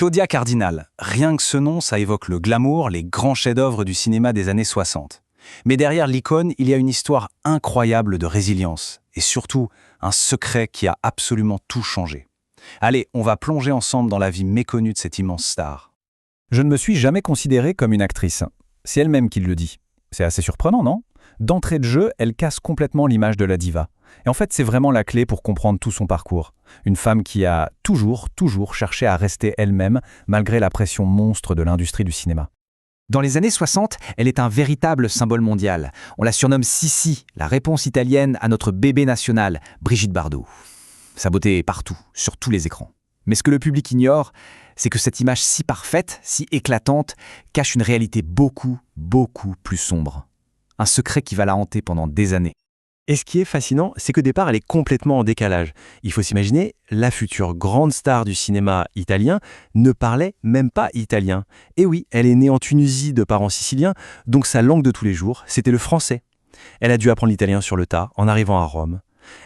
Claudia Cardinal, rien que ce nom, ça évoque le glamour, les grands chefs-d'œuvre du cinéma des années 60. Mais derrière l'icône, il y a une histoire incroyable de résilience, et surtout un secret qui a absolument tout changé. Allez, on va plonger ensemble dans la vie méconnue de cette immense star. Je ne me suis jamais considérée comme une actrice. C'est elle-même qui le dit. C'est assez surprenant, non? D'entrée de jeu, elle casse complètement l'image de la diva. Et en fait, c'est vraiment la clé pour comprendre tout son parcours. Une femme qui a toujours cherché à rester elle-même, malgré la pression monstre de l'industrie du cinéma. Dans les années 60, elle est un véritable symbole mondial. On la surnomme Sissi, la réponse italienne à notre bébé national, Brigitte Bardot. Sa beauté est partout, sur tous les écrans. Mais ce que le public ignore, c'est que cette image si parfaite, si éclatante, cache une réalité beaucoup plus sombre. Un secret qui va la hanter pendant des années. Et ce qui est fascinant, c'est qu'au départ, elle est complètement en décalage. Il faut s'imaginer, la future grande star du cinéma italien ne parlait même pas italien. Et oui, elle est née en Tunisie de parents siciliens, donc sa langue de tous les jours, c'était le français. Elle a dû apprendre l'italien sur le tas en arrivant à Rome.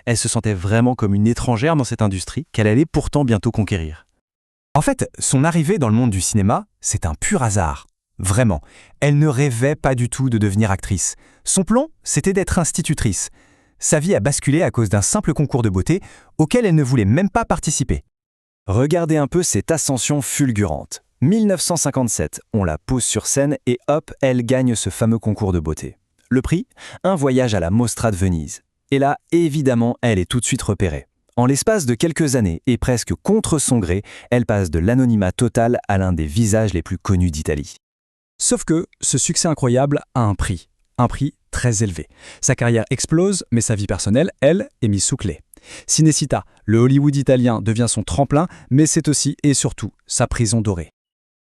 Elle se sentait vraiment comme une étrangère dans cette industrie qu'elle allait pourtant bientôt conquérir. En fait, son arrivée dans le monde du cinéma, c'est un pur hasard. Vraiment, elle ne rêvait pas du tout de devenir actrice. Son plan, c'était d'être institutrice. Sa vie a basculé à cause d'un simple concours de beauté auquel elle ne voulait même pas participer. Regardez un peu cette ascension fulgurante. 1957, on la pose sur scène et hop, elle gagne ce fameux concours de beauté. Le prix, un voyage à la Mostra de Venise. Et là, évidemment, elle est tout de suite repérée. En l'espace de quelques années, et presque contre son gré, elle passe de l'anonymat total à l'un des visages les plus connus d'Italie. Sauf que ce succès incroyable a un prix très élevé. Sa carrière explose, mais sa vie personnelle, elle, est mise sous clé. Cinecittà, le Hollywood italien, devient son tremplin, mais c'est aussi et surtout sa prison dorée.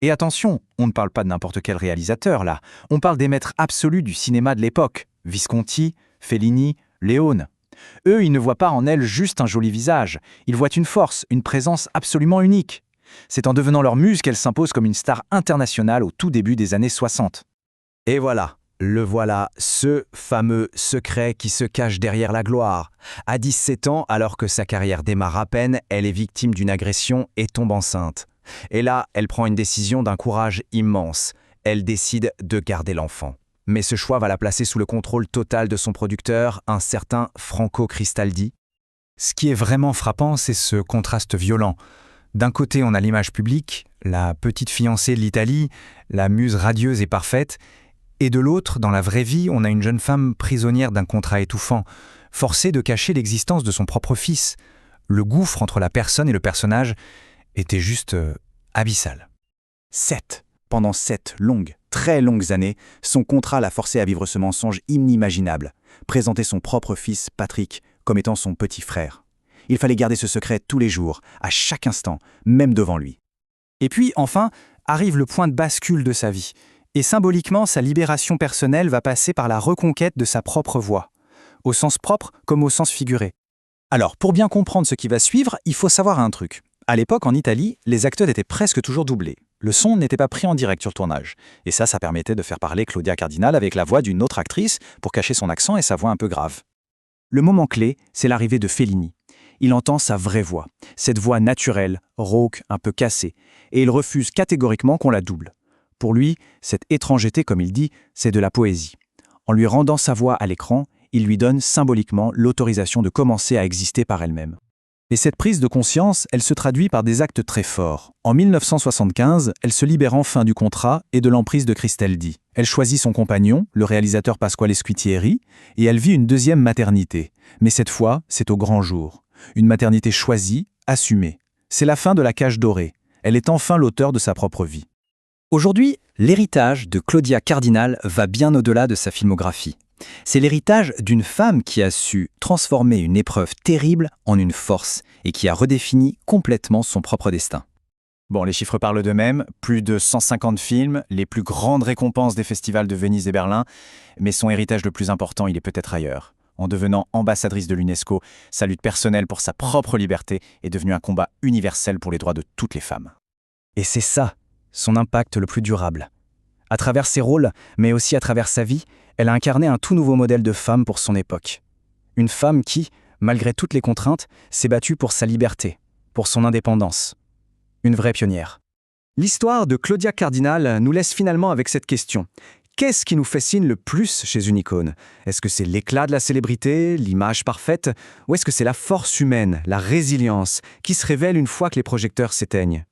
Et attention, on ne parle pas de n'importe quel réalisateur là, on parle des maîtres absolus du cinéma de l'époque, Visconti, Fellini, Leone. Eux, ils ne voient pas en elle juste un joli visage, ils voient une force, une présence absolument unique. C'est en devenant leur muse qu'elle s'impose comme une star internationale au tout début des années 60. Et voilà, ce fameux secret qui se cache derrière la gloire. À 17 ans, alors que sa carrière démarre à peine, elle est victime d'une agression et tombe enceinte. Et là, elle prend une décision d'un courage immense. Elle décide de garder l'enfant. Mais ce choix va la placer sous le contrôle total de son producteur, un certain Franco Cristaldi. Ce qui est vraiment frappant, c'est ce contraste violent. D'un côté, on a l'image publique, la petite fiancée de l'Italie, la muse radieuse et parfaite, et de l'autre, dans la vraie vie, on a une jeune femme prisonnière d'un contrat étouffant, forcée de cacher l'existence de son propre fils. Le gouffre entre la personne et le personnage était juste abyssal. Pendant 7 longues, très longues années, son contrat l'a forcé à vivre ce mensonge inimaginable, présenter son propre fils, Patrick, comme étant son petit frère. Il fallait garder ce secret tous les jours, à chaque instant, même devant lui. Et puis, enfin, arrive le point de bascule de sa vie. Et symboliquement, sa libération personnelle va passer par la reconquête de sa propre voix, au sens propre comme au sens figuré. Alors, pour bien comprendre ce qui va suivre, il faut savoir un truc. À l'époque, en Italie, les acteurs étaient presque toujours doublés. Le son n'était pas pris en direct sur le tournage. Et ça permettait de faire parler Claudia Cardinal avec la voix d'une autre actrice pour cacher son accent et sa voix un peu grave. Le moment clé, c'est l'arrivée de Fellini. Il entend sa vraie voix, cette voix naturelle, rauque, un peu cassée, et il refuse catégoriquement qu'on la double. Pour lui, cette étrangeté, comme il dit, c'est de la poésie. En lui rendant sa voix à l'écran, il lui donne symboliquement l'autorisation de commencer à exister par elle-même. Et cette prise de conscience, elle se traduit par des actes très forts. En 1975, elle se libère enfin du contrat et de l'emprise de Cristaldi. Elle choisit son compagnon, le réalisateur Pasquale Squitieri, et elle vit une deuxième maternité. Mais cette fois, c'est au grand jour. Une maternité choisie, assumée. C'est la fin de la cage dorée. Elle est enfin l'auteur de sa propre vie. Aujourd'hui, l'héritage de Claudia Cardinal va bien au-delà de sa filmographie. C'est l'héritage d'une femme qui a su transformer une épreuve terrible en une force et qui a redéfini complètement son propre destin. Bon, les chiffres parlent d'eux-mêmes, plus de 150 films, les plus grandes récompenses des festivals de Venise et Berlin, mais son héritage le plus important, il est peut-être ailleurs. En devenant ambassadrice de l'UNESCO, sa lutte personnelle pour sa propre liberté est devenue un combat universel pour les droits de toutes les femmes. Et c'est ça, son impact le plus durable. À travers ses rôles, mais aussi à travers sa vie, elle a incarné un tout nouveau modèle de femme pour son époque. Une femme qui, malgré toutes les contraintes, s'est battue pour sa liberté, pour son indépendance. Une vraie pionnière. L'histoire de Claudia Cardinal nous laisse finalement avec cette question. Qu'est-ce qui nous fascine le plus chez une icône? Est-ce que c'est l'éclat de la célébrité, l'image parfaite, ou est-ce que c'est la force humaine, la résilience, qui se révèle une fois que les projecteurs s'éteignent?